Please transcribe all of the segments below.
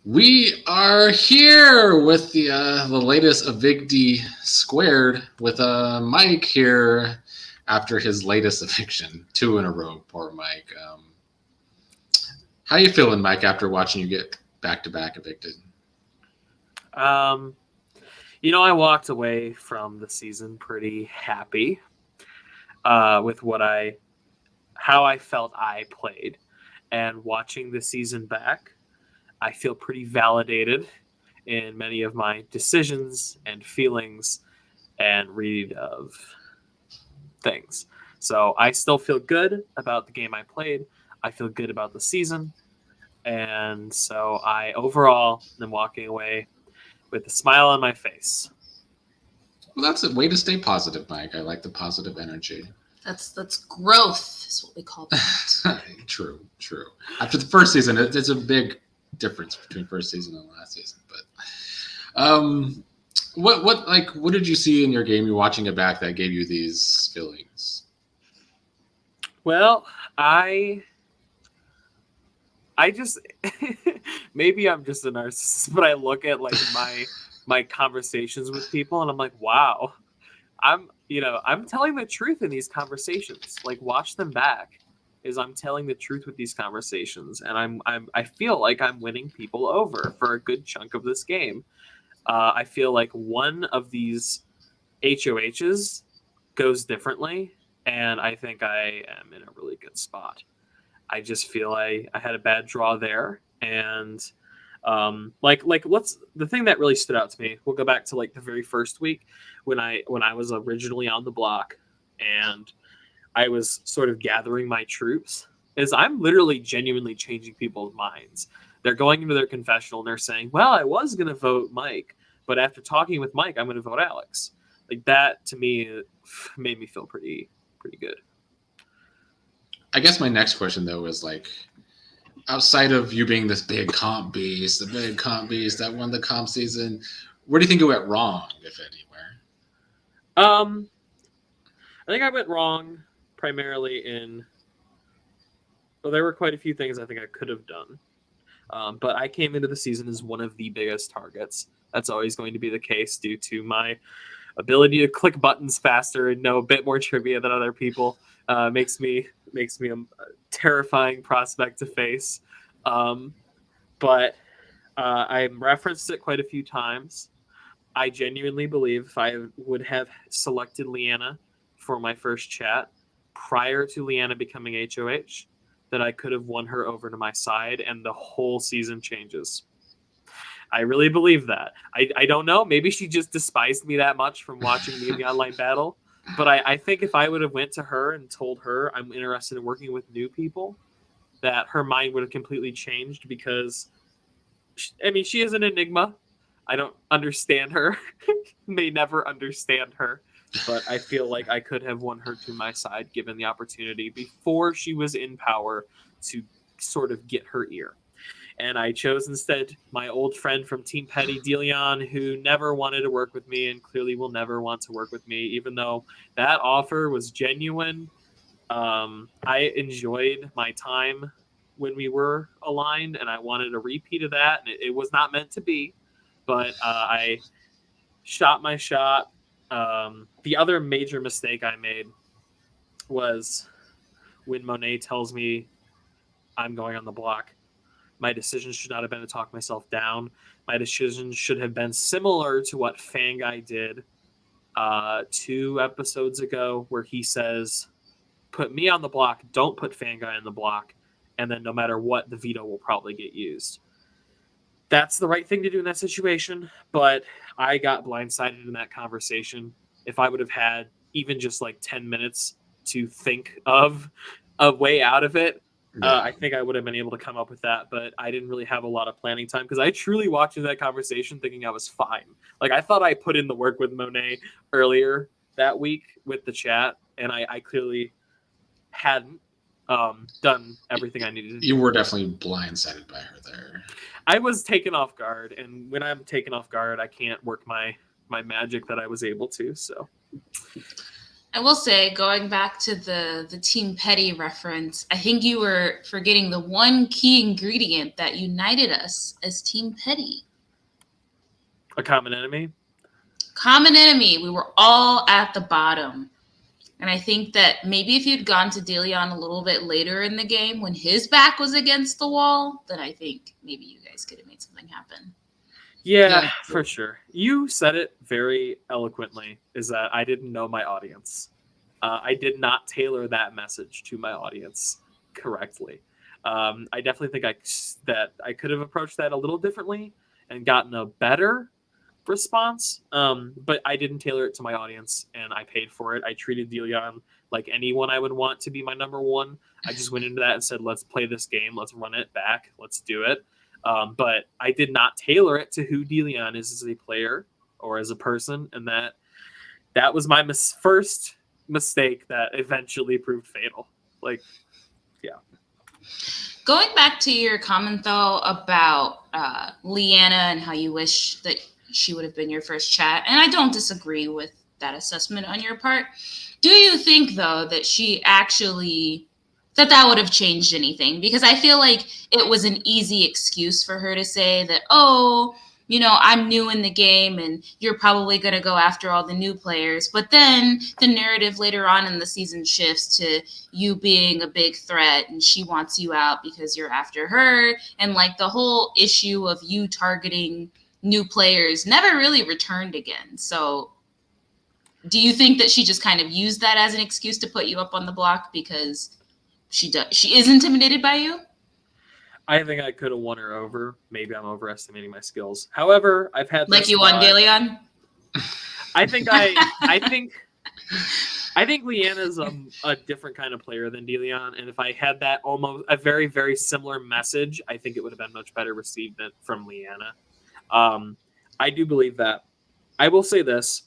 We are here with the latest Evictee squared with Mike here after his latest eviction, two in a row. Poor Mike. How you feeling, Mike, after watching you get back to back evicted? Um, I walked away from the season pretty happy with how I felt I played, and watching the season back, I feel pretty validated in many of my decisions and feelings and read of things. So I still feel good about the game I played. I feel good about the season, and so I overall am walking away with a smile on my face. Well, that's a way to stay positive, Mike. I like the positive energy. That's growth is what we call that. True, true. After the first season, it's a big difference between first season and last season. But what did you see in your game? You're watching it back that gave you these feelings. Well, I just maybe I'm just a narcissist, but I look at like my conversations with people and I'm like, wow, I'm telling the truth in these conversations. Like watch them back is I'm telling the truth with these conversations, and I feel like I'm winning people over for a good chunk of this game. I feel like one of these HOHs goes differently, and I think I am in a really good spot. I just feel I had a bad draw there, and let's the thing that really stood out to me. We'll go back to like the very first week when I was originally on the block, and I was sort of gathering my troops. Is I'm literally genuinely changing people's minds. They're going into their confessional and they're saying, "Well, I was going to vote Mike, but after talking with Mike, I'm going to vote Alex." Like that to me made me feel pretty good. I guess my next question though is like, outside of you being this big comp beast, the big comp beast that won the comp season, where do you think it went wrong, if anywhere? Um, I think I went wrong primarily in. Well, there were quite a few things I think I could have done. But I came into the season as one of the biggest targets. That's always going to be the case due to my ability to click buttons faster and know a bit more trivia than other people. Makes me a terrifying prospect to face. Um, but I referenced it quite a few times. I genuinely believe if I would have selected Leanna for my first chat prior to Leanna becoming HOH, that I could have won her over to my side and the whole season changes. I really believe that. I don't know. Maybe she just despised me that much from watching me in the online battle. But I think if I would have went to her and told her I'm interested in working with new people, that her mind would have completely changed because, she is an enigma. I don't understand her. May never understand her. But I feel like I could have won her to my side given the opportunity before she was in power to sort of get her ear. And I chose instead my old friend from Team Petty, Delion, who never wanted to work with me and clearly will never want to work with me, even though that offer was genuine. I enjoyed my time when we were aligned, and I wanted a repeat of that. And it was not meant to be, but I shot my shot. The other major mistake I made was when Monet tells me I'm going on the block. My decision should not have been to talk myself down. My decision should have been similar to what Fanguy did 2 episodes ago, where he says, put me on the block, don't put Fanguy on the block, and then no matter what, the veto will probably get used. That's the right thing to do in that situation, but I got blindsided in that conversation. If I would have had even just like 10 minutes to think of a way out of it, Yeah. I think I would have been able to come up with that, but I didn't really have a lot of planning time because I truly walked into that conversation thinking I was fine. Like I thought I put in the work with Monet earlier that week with the chat, and I clearly hadn't done everything I needed to You do. were definitely blindsided by her there. I was taken off guard, and when I'm taken off guard, I can't work my magic that I was able to. So I will say, going back to the Team Petty reference, I think you were forgetting the one key ingredient that united us as Team Petty. A common enemy. Common enemy. We were all at the bottom. And I think that maybe if you'd gone to Deleon a little bit later in the game when his back was against the wall, then I think maybe you guys could have made something happen. Yeah, for sure. You said it very eloquently, is that I didn't know my audience. I did not tailor that message to my audience correctly. I definitely think that I could have approached that a little differently and gotten a better response, but I didn't tailor it to my audience, and I paid for it. I treated Deleon like anyone I would want to be my number one. I just went into that and said, let's play this game, let's run it back, let's do it. But I did not tailor it to who Deleon is as a player or as a person, and that was my first mistake that eventually proved fatal. Like, yeah. Going back to your comment, though, about Leanna and how you wish that she would have been your first chat, and I don't disagree with that assessment on your part. Do you think, though, that she actually... that would have changed anything? Because I feel like it was an easy excuse for her to say that, oh, you know, I'm new in the game and you're probably going to go after all the new players. But then the narrative later on in the season shifts to you being a big threat and she wants you out because you're after her. And like the whole issue of you targeting new players never really returned again. So do you think that she just kind of used that as an excuse to put you up on the block because she is intimidated by you? I think I could have won her over. Maybe I'm overestimating my skills. However, I've had like you won Deleon. I think Leanna's a different kind of player than Deleon, and if I had that almost a very, very similar message, I think it would have been much better received from Leanna. I do believe that. I will say this.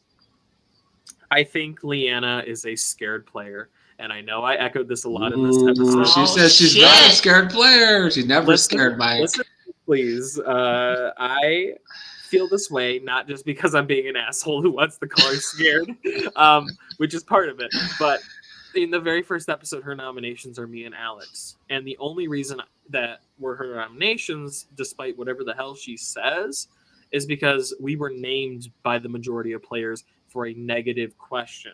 I think Leanna is a scared player. And I know I echoed this a lot in this episode. She says she's not a scared player. She's never scared, Mike. Listen, please. I feel this way, not just because I'm being an asshole who wants to call her scared, which is part of it. But in the very first episode, her nominations are me and Alex. And the only reason that were her nominations, despite whatever the hell she says, is because we were named by the majority of players for a negative question.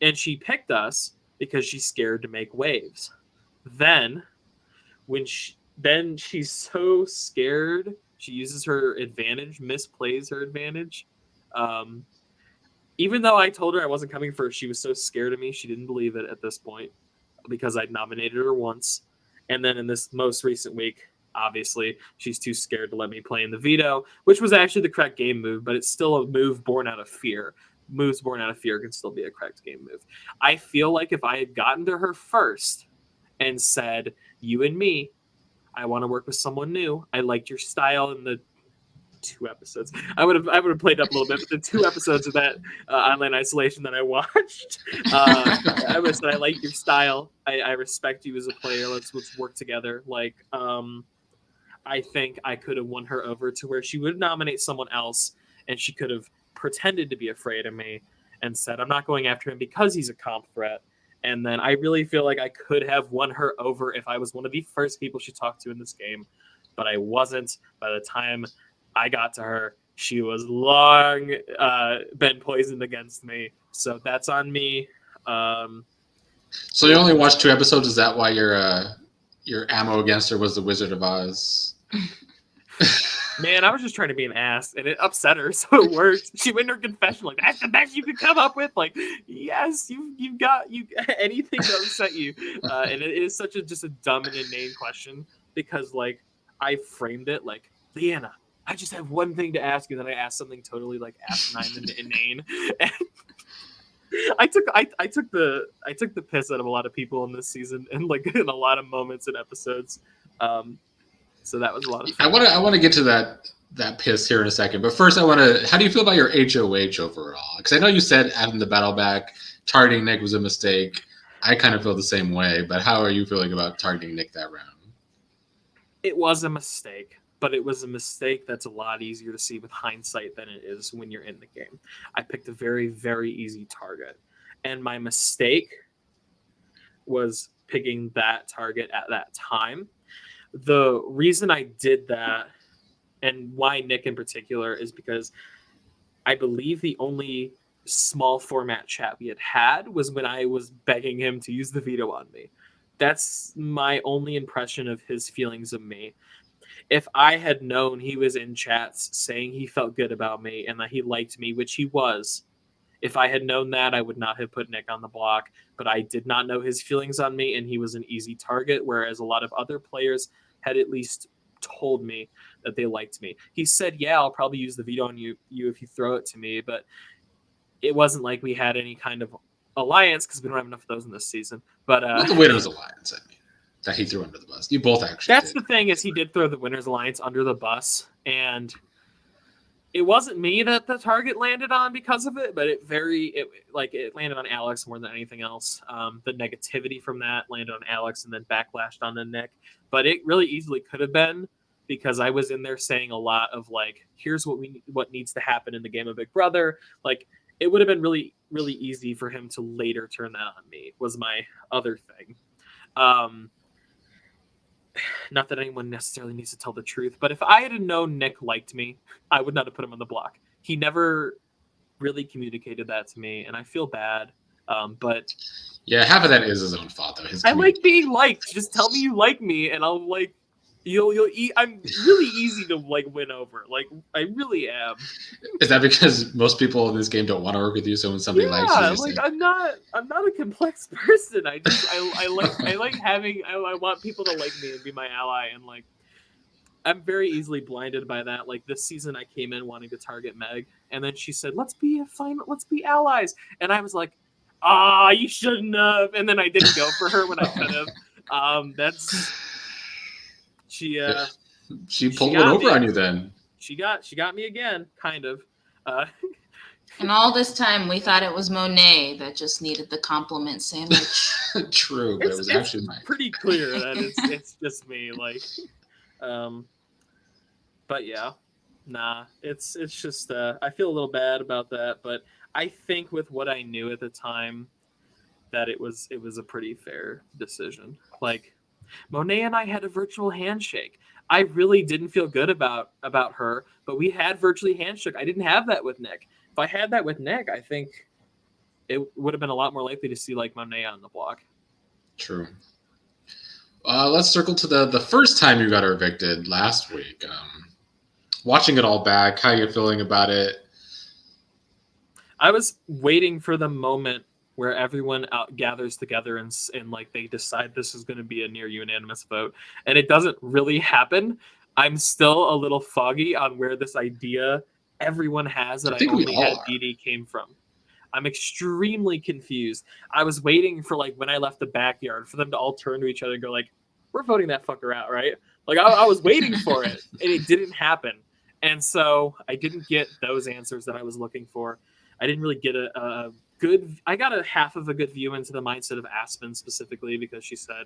And she picked us because she's scared to make waves. Then she's so scared, she uses her advantage, misplays her advantage. Even though I told her I wasn't coming for her, she was so scared of me, she didn't believe it at this point because I'd nominated her once. And then in this most recent week, obviously, she's too scared to let me play in the veto, which was actually the correct game move, but it's still a move born out of fear. Moves born out of fear can still be a correct game move. I feel like if I had gotten to her first and said, you and me, I want to work with someone new. I liked your style in the 2 episodes. I would have played up a little bit, but the 2 episodes of that online isolation that I watched, I would have said, I like your style. I respect you as a player. Let's work together. Like, I think I could have won her over to where she would nominate someone else and she could have pretended to be afraid of me and said, I'm not going after him because he's a comp threat. And then I really feel like I could have won her over if I was one of the first people she talked to in this game, but I wasn't. By the time I got to her, she was long been poisoned against me. So that's on me. So you only watched 2 episodes. Is that why your ammo against her was the Wizard of Oz? Man, I was just trying to be an ass, and it upset her, so it worked. She went in her confession like, "That's the best you could come up with." Like, yes, you've got anything to upset you, and it is such just a dumb and inane question because like I framed it like, Leanna, I just have one thing to ask you. Then I asked something totally like asinine and inane. And I took the piss out of a lot of people in this season, and like in a lot of moments and episodes. So that was a lot of fun. I want to get to that piss here in a second, but first how do you feel about your HOH overall? Because I know you said having the battle back, targeting Nick was a mistake. I kind of feel the same way, but how are you feeling about targeting Nick that round? It was a mistake. but it was a mistake that's a lot easier to see with hindsight than it is when you're in the game. I picked a very, very easy target, and my mistake was picking that target at that time. The reason I did that, and why Nick in particular, is because I believe the only small format chat we had was when I was begging him to use the veto on me. That's my only impression of his feelings of me. If I had known he was in chats saying he felt good about me and that he liked me, which he was, if I had known that, I would not have put Nick on the block. But I did not know his feelings on me, and he was an easy target, whereas a lot of other players had at least told me that they liked me. He said, yeah, I'll probably use the veto on you if you throw it to me, but it wasn't like we had any kind of alliance because we don't have enough of those in this season. But Well, the Winners Alliance, I mean, that he threw under the bus. You both actually that's did. the thing, is he did throw the Winners Alliance under the bus, and it wasn't me that the target landed on because of it, but it landed on Alex more than anything else. The negativity from that landed on Alex and then backlashed on the Nick. But it really easily could have been, because I was in there saying a lot of like, here's what needs to happen in the game of Big Brother. Like, it would have been really, really easy for him to later turn that on me, was my other thing. Not that anyone necessarily needs to tell the truth, but if I had known Nick liked me, I would not have put him on the block. He never really communicated that to me, and I feel bad. But Yeah, half of that is his own fault, though. I like being liked. Just tell me you like me, and I'll like you'll eat. I'm really easy to like win over. Like, I really am. Is that because most people in this game don't want to work with you? So when somebody likes you, like I'm not a complex person. I like having. I want people to like me and be my ally, and like, I'm very easily blinded by that. Like, this season, I came in wanting to target Meg, and then she said, let's be allies," and I was like, you shouldn't have. And then I didn't go for her when I could have. She pulled one over on you then. She got me again, kind of. And all this time, we thought it was Monet that just needed the compliment sandwich. True, but it was actually Mike. Pretty clear that it's just me. Like, but yeah, nah. It's just I feel a little bad about that, but I think with what I knew at the time, that it was a pretty fair decision. Like, Monet and I had a virtual handshake. I really didn't feel good about her, but we had virtually handshake. I didn't have that with Nick. If I had that with Nick, I think it would have been a lot more likely to see like Monet on the block. True. Let's circle to the first time you got her evicted last week. Watching it all back, how are you feeling about it? I was waiting for the moment where everyone gathers together and like they decide this is going to be a near unanimous vote, and it doesn't really happen. I'm still a little foggy on where this idea everyone has that I only had Dee came from. I'm extremely confused. I was waiting for, like, when I left the backyard for them to all turn to each other and go like, we're voting that fucker out, right? Like, I was waiting for it, and it didn't happen. And so I didn't get those answers that I was looking for. I didn't really get a good... I got a half of a good view into the mindset of Aspen specifically, because she said,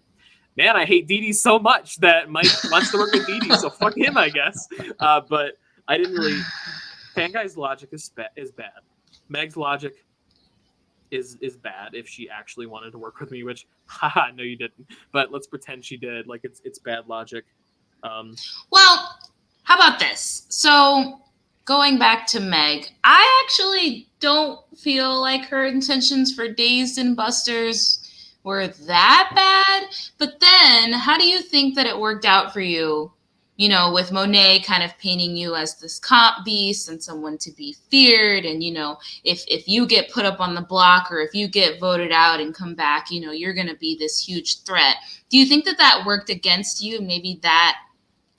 man, I hate Dee so much that Mike wants to work with Dee, so fuck him, I guess. But I didn't really... Fanguy's logic is bad. Meg's logic is bad if she actually wanted to work with me, which, haha, no, you didn't. But let's pretend she did. Like, it's bad logic. Well, how about this? So, going back to Meg, I actually don't feel like her intentions for Dazed and Busters were that bad. But then, how do you think that it worked out for you? You know, with Monet kind of painting you as this comp beast and someone to be feared. And, you know, if you get put up on the block or if you get voted out and come back, you know, you're going to be this huge threat. Do you think that that worked against you? Maybe that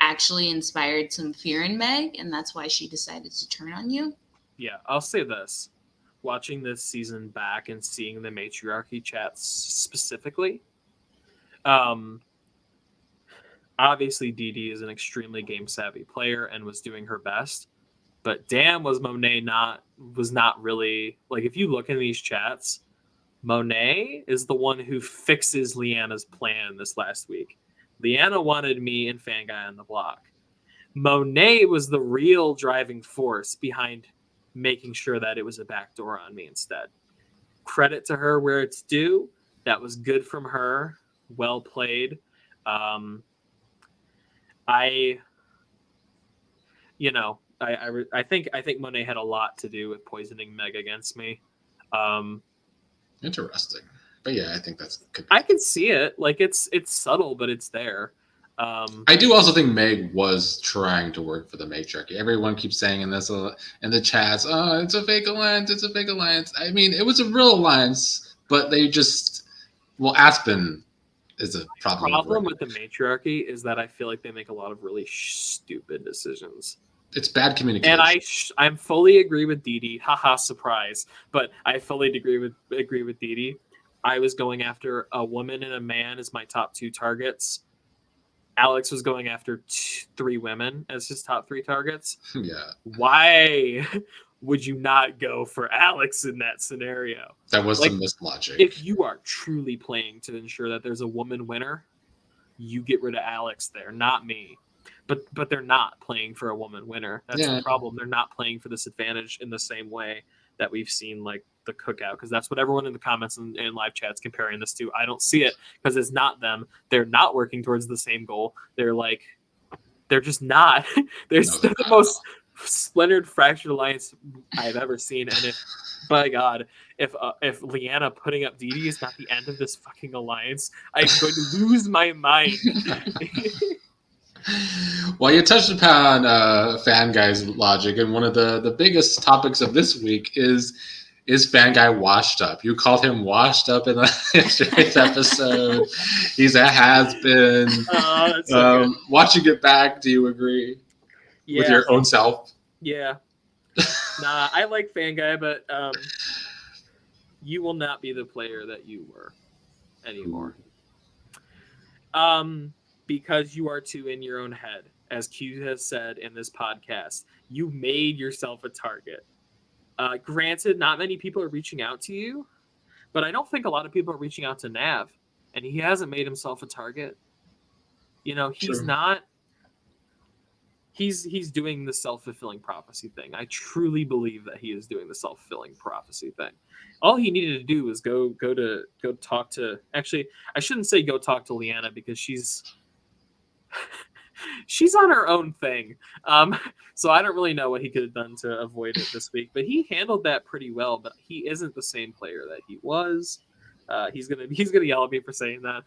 actually inspired some fear in Meg, and that's why she decided to turn on you? Yeah, I'll say this. Watching this season back and seeing the matriarchy chats specifically, obviously Dee is an extremely game savvy player and was doing her best, but damn, was Monet not really, like, if you look in these chats, Monet is the one who fixes Leanna's plan this last week. Leanna wanted me and Fanguy on the block. Monet was the real driving force behind making sure that it was a backdoor on me instead. Credit to her where it's due. That was good from her. Well played. I think Monet had a lot to do with poisoning Meg against me. Interesting. But yeah, I think I can see it. Like it's subtle, but it's there. I do also think Meg was trying to work for the matriarchy. Everyone keeps saying in the chats, "Oh, it's a fake alliance. It's a fake alliance." I mean, it was a real alliance, but they just Aspen is a problem. Problem with the matriarchy is that I feel like they make a lot of really stupid decisions. It's bad communication. And I'm fully agree with Dee Dee. Haha, surprise! But I fully agree with Dee Dee. I was going after a woman and a man as my top 2 targets. Alex was going after 3 women as his top 3 targets. Yeah. Why would you not go for Alex in that scenario? That was some missed logic. If you are truly playing to ensure that there's a woman winner, you get rid of Alex there, not me. But they're not playing for a woman winner. That's the problem. They're not playing for this advantage in the same way that we've seen like the cookout, because that's what everyone in the comments and live chats comparing this to. I don't see it because it's not them. They're not working towards the same goal. They're just not. They're the most splintered, fractured alliance I've ever seen. And if, by God, if Leanna putting up Dee Dee is not the end of this fucking alliance, I'm going to lose my mind. Well, you touched upon Fan Guy's logic, and one of the biggest topics of this week is Fan Guy washed up? You called him washed up in yesterday's episode. He's a has-been. So watching it back, do you agree with your own self? Yeah. Nah, I like Fan Guy, but you will not be the player that you were anymore. Because you are too in your own head. As Q has said in this podcast, you made yourself a target. Granted, not many people are reaching out to you, but I don't think a lot of people are reaching out to Nav, and he hasn't made himself a target. You know, he's True. not. He's doing the self-fulfilling prophecy thing. I truly believe that he is doing the self-fulfilling prophecy thing. All he needed to do was go talk to. Actually, I shouldn't say go talk to Leanna because she's on her own thing. So I don't really know what he could have done to avoid it this week, but he handled that pretty well. But he isn't the same player that he was. He's gonna yell at me for saying that.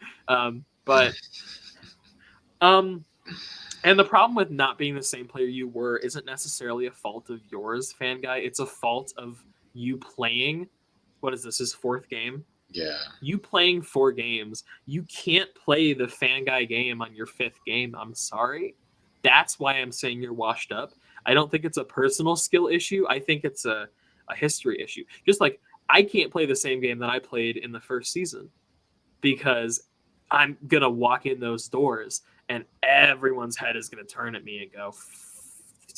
And the problem with not being the same player you were isn't necessarily a fault of yours, Fan Guy. It's a fault of you playing. What is this? His 4th game? Yeah. You playing 4 games. You can't play the Fan Guy game on your 5th game. I'm sorry. That's why I'm saying you're washed up. I don't think it's a personal skill issue. I think it's a history issue. Just like I can't play the same game that I played in the first season because I'm going to walk in those doors and everyone's head is going to turn at me and go,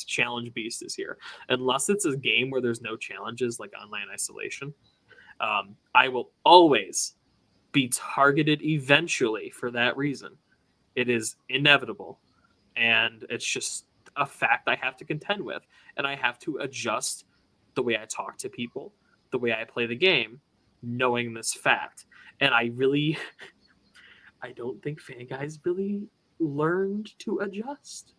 Challenge Beast is here. Unless it's a game where there's no challenges like Online Isolation, I will always be targeted eventually for that reason. It is inevitable. And it's just a fact I have to contend with. And I have to adjust the way I talk to people, the way I play the game, knowing this fact. And I don't think Fan Guy's really learned to adjust.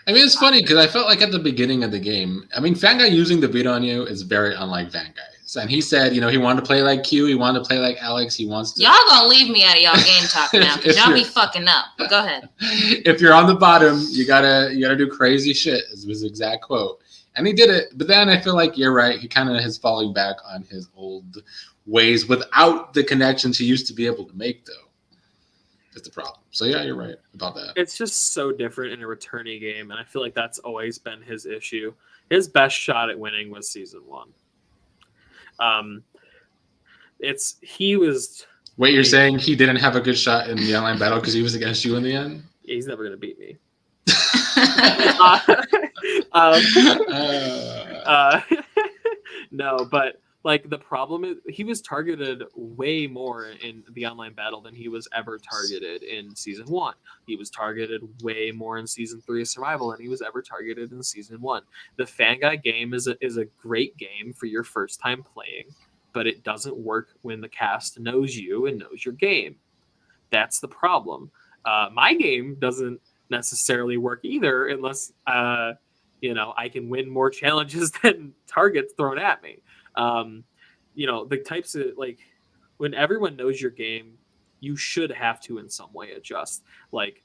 I mean, it's funny because I felt like at the beginning of the game, I mean, Fan Guy using the beat on you is very unlike Fan Guy. And he said, he wanted to play like Q, he wanted to play like Alex, he wants to. Y'all gonna leave me out of y'all game talk now because y'all be fucking up. But go ahead. If you're on the bottom, you gotta do crazy shit. Is his exact quote, and he did it. But then I feel like you're right. He kind of is falling back on his old ways without the connections he used to be able to make, though. Is the problem. So yeah, you're right about that. It's just so different in a returnee game, and I feel like that's always been his issue. His best shot at winning was season 1. Wait, you're saying he didn't have a good shot in the online battle because he was against you in the end? He's never gonna beat me. No, but Like, the problem is he was targeted way more in the online battle than he was ever targeted in season 1. He was targeted way more in season 3 of survival than he was ever targeted in season 1. The fan guy game is a great game for your first time playing, but it doesn't work when the cast knows you and knows your game. That's the problem. My game doesn't necessarily work either unless I can win more challenges than targets thrown at me. The types of, like, when everyone knows your game, you should have to in some way adjust. Like,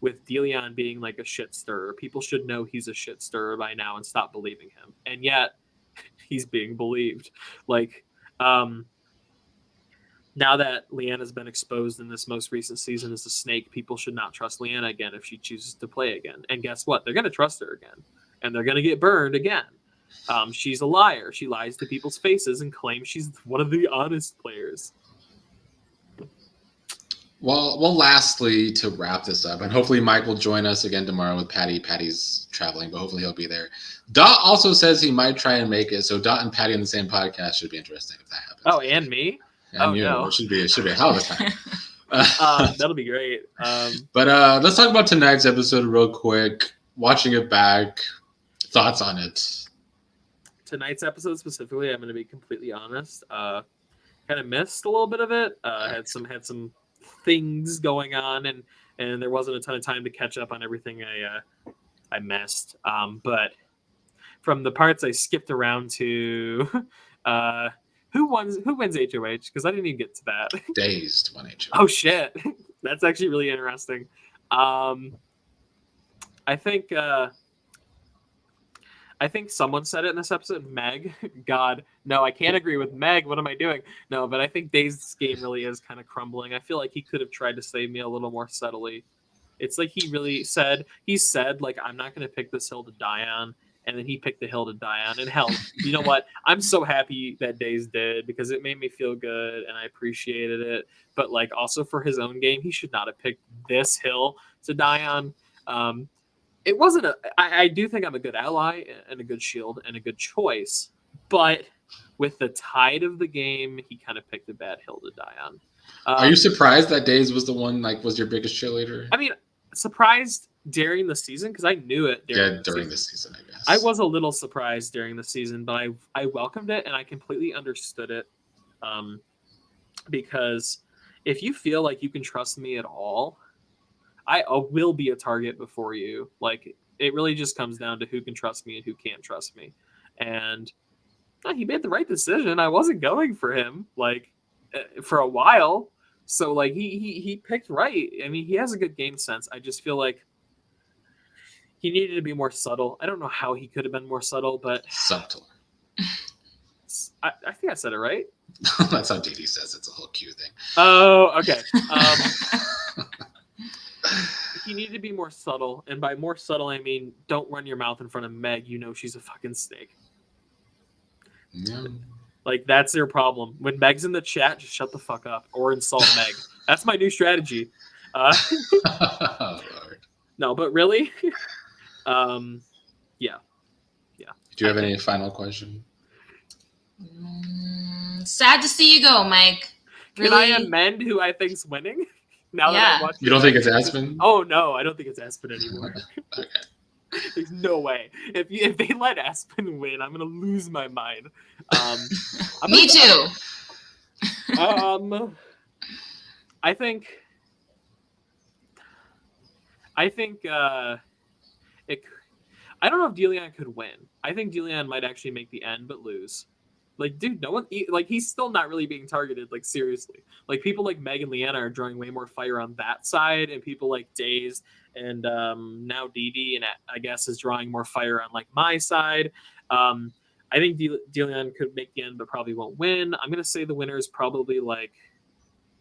with Deleon being like a shit stirrer, people should know he's a shit stirrer by now and stop believing him. And yet he's being believed. Like, now that Leanna's been exposed in this most recent season as a snake, people should not trust Leanna again if she chooses to play again. And guess what? They're going to trust her again. And they're going to get burned again. She's a liar. She lies to people's faces and claims she's one of the honest players. Well, lastly, to wrap this up, and hopefully Mike will join us again tomorrow with Patty. Patty's traveling, but hopefully he'll be there. Dot also says he might try and make it, so Dot and Patty on the same podcast should be interesting if that happens. Oh, and me? And no. It should be a hell of a time. That'll be great. But let's talk about tonight's episode real quick. Watching it back, thoughts on it? Tonight's episode specifically, I'm going to be completely honest. Kind of missed a little bit of it. Had some things going on, and there wasn't a ton of time to catch up on everything I missed. But from the parts I skipped around to, who wins HOH? Because I didn't even get to that. Dazed won HOH. Oh shit, that's actually really interesting. I think someone said it in this episode. Meg. God, no, I can't agree with Meg. What am I doing? No, but I think Dazed's game really is kind of crumbling. I feel like he could have tried to save me a little more subtly. It's like he said, like, I'm not going to pick this hill to die on. And then he picked the hill to die on. And hell, you know what? I'm so happy that Daze did because it made me feel good and I appreciated it. But, like, also for his own game, he should not have picked this hill to die on. It wasn't I do think I'm a good ally and a good shield and a good choice. But with the tide of the game, he kind of picked a bad hill to die on. Are you surprised that Daze was the one, like, was your biggest cheerleader? I mean, surprised during the season because I knew it during the season, I guess. I was a little surprised during the season, but I welcomed it and I completely understood it. Because if you feel like you can trust me at all, I will be a target before you. Like, it really just comes down to who can trust me and who can't trust me. And he made the right decision. I wasn't going for him, like, for a while. So, like, he picked right. I mean, he has a good game sense. I just feel like he needed to be more subtle. I don't know how he could have been more subtle, but subtle. I think I said it right. That's how Dee says it's a whole Q thing. Oh, okay. He needed to be more subtle, and by more subtle, I mean don't run your mouth in front of Meg. You know she's a fucking snake. Yeah. Like, that's their problem. When Meg's in the chat, just shut the fuck up or insult Meg. That's my new strategy. Oh, Lord. No, but really, yeah. Do you have any final question? Sad to see you go, Mike. Really? Can I amend who I think's winning? Now that I watched you don't think it's Aspen? Oh no, I don't think it's Aspen anymore. Okay. There's no way. If they let Aspen win, I'm gonna lose my mind. Me too. I think I don't know if Deleon could win. I think Deleon might actually make the end but lose. Like, dude, no one, like, he's still not really being targeted, like, seriously. Like, people like Meg and Leanna are drawing way more fire on that side, and people like Daze and now Dee and I guess is drawing more fire on, like, my side. I think Deleon could make the end but probably won't win. I'm going to say the winner is probably, like,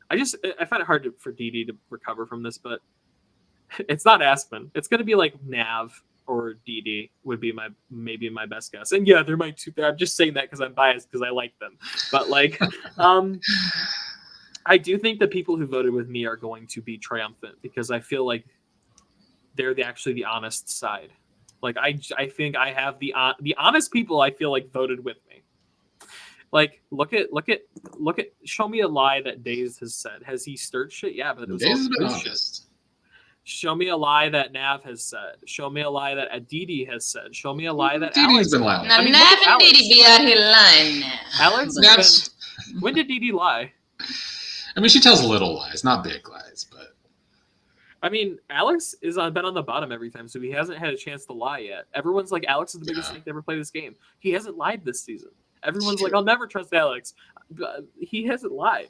I find it hard for Dee to recover from this, but it's not Aspen. It's going to be, like, Nav or Dee would be maybe my best guess. And yeah, they're my two. I'm just saying that because I'm biased because I like them. But, like, I do think the people who voted with me are going to be triumphant because I feel like they're actually the honest side. Like, I think I have the honest people I feel like voted with me. Like, look at. Show me a lie that Daze has said. Has he stirred shit? Yeah, but it was Daze all has been good shit. honest. Show me a lie that Nav has said. Show me a lie that Aditi has said. Show me a lie that Didi's Alex. been lying. Now, I mean, Nav look at and Alex. Didi be out here lying now. Alex But- has been. When did Didi lie? I mean, she tells little lies, not big lies, but I mean, Alex is been on the bottom every time, so he hasn't had a chance to lie yet. Everyone's like, Alex is the biggest snake to ever play this game. He hasn't lied this season. Everyone's like, I'll never trust Alex. But he hasn't lied.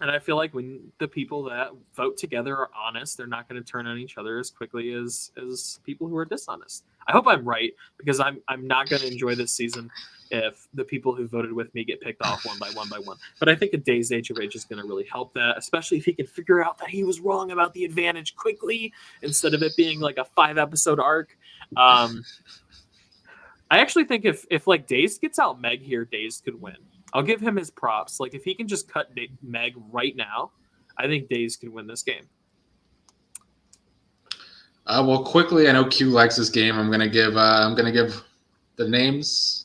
And I feel like when the people that vote together are honest, they're not going to turn on each other as quickly as people who are dishonest. I hope I'm right, because I'm not going to enjoy this season if the people who voted with me get picked off one by one. But I think a Day's Age of Rage is going to really help that, especially if he can figure out that he was wrong about the advantage quickly instead of it being like a 5-episode arc. I actually think if like Days gets out Meg here, Days could win. I'll give him his props. Like, if he can just cut Meg right now, I think Days can win this game. well, quickly, I know Q likes this game. I'm gonna give the names.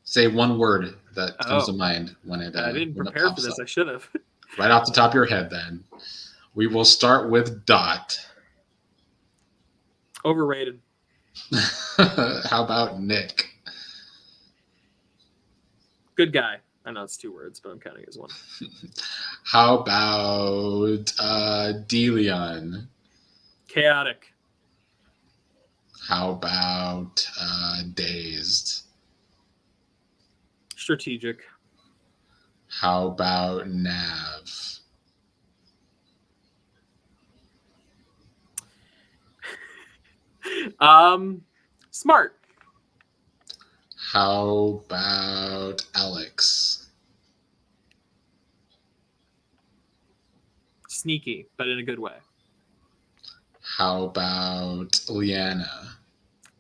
Say one word that comes to mind when it. I didn't when it prepare for pops this. up. I should have. Right off the top of your head, then. We will start with Dot. Overrated. How about Nick? Good guy. I know it's 2 words, but I'm counting as one. How about DeLeon? Chaotic. How about Dazed? Strategic. How about Nav? Smart. How about Alex? Sneaky, but in a good way. How about Leanna?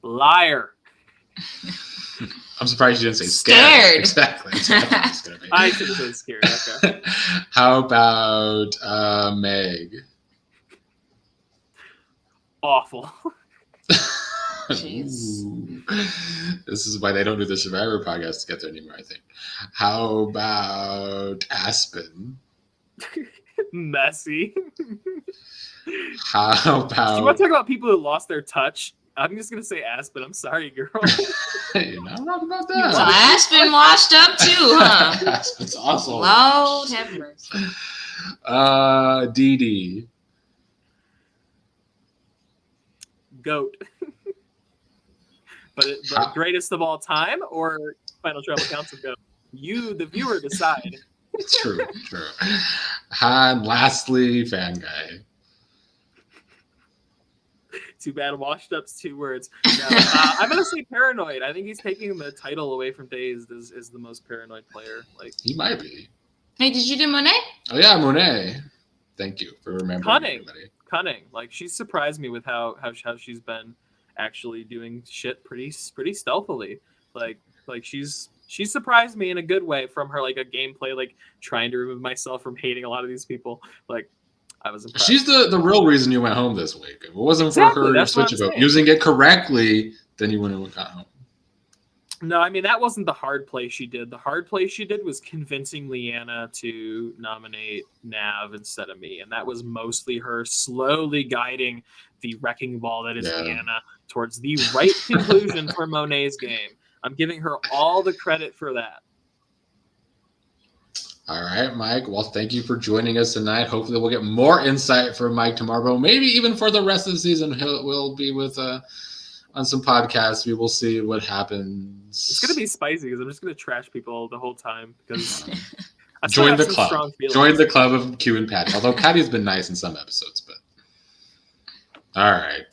Liar. I'm surprised you didn't say Scared. Exactly. That's what I was gonna be. I should have said scared. Okay. How about Meg? Awful. Jeez. Ooh. This is why they don't do the Survivor podcast together anymore, I think. How about Aspen? Messy. How Do you want about to talk about people who lost their touch? I'm just gonna say Aspen. I'm sorry, girl. You're not wrong about So that. Aspen washed up too, huh? Aspen's awesome. Lord have mercy. Dee Dee. Goat. but greatest of all time or Final Tribal Council goat? You, the viewer, decide. True. And lastly, Fan Guy. Too bad washed up's 2 words. No, I'm gonna say paranoid. I think he's taking the title away from Dazed as the most paranoid player. Like, He might be. Hey, did you do Monet? Oh yeah, Monet. Thank you for remembering. Cunning. Everybody. cunning. Like, she's surprised me with how she's been actually doing shit pretty stealthily. Like she's surprised me in a good way from her, like, a gameplay, like trying to remove myself from hating a lot of these people. Like, I was impressed. She's the real reason you went home this week. If it wasn't Exactly, for her that's what switch I'm vote, saying. using it correctly, then you wouldn't have got home. No, I mean, that wasn't the hard play she did. The hard play she did was convincing Leanna to nominate Nav instead of me. And that was mostly her slowly guiding the wrecking ball that is Leanna towards the right conclusion for Monet's game. I'm giving her all the credit for that. All right, Mike. Well, thank you for joining us tonight. Hopefully we'll get more insight from Mike tomorrow. Maybe even for the rest of the season, we'll be with on some podcasts. We will see what happens. It's going to be spicy because I'm just going to trash people the whole time because I Join the club. Join the club of Q and Patty. Although Patty's been nice in some episodes, but all right.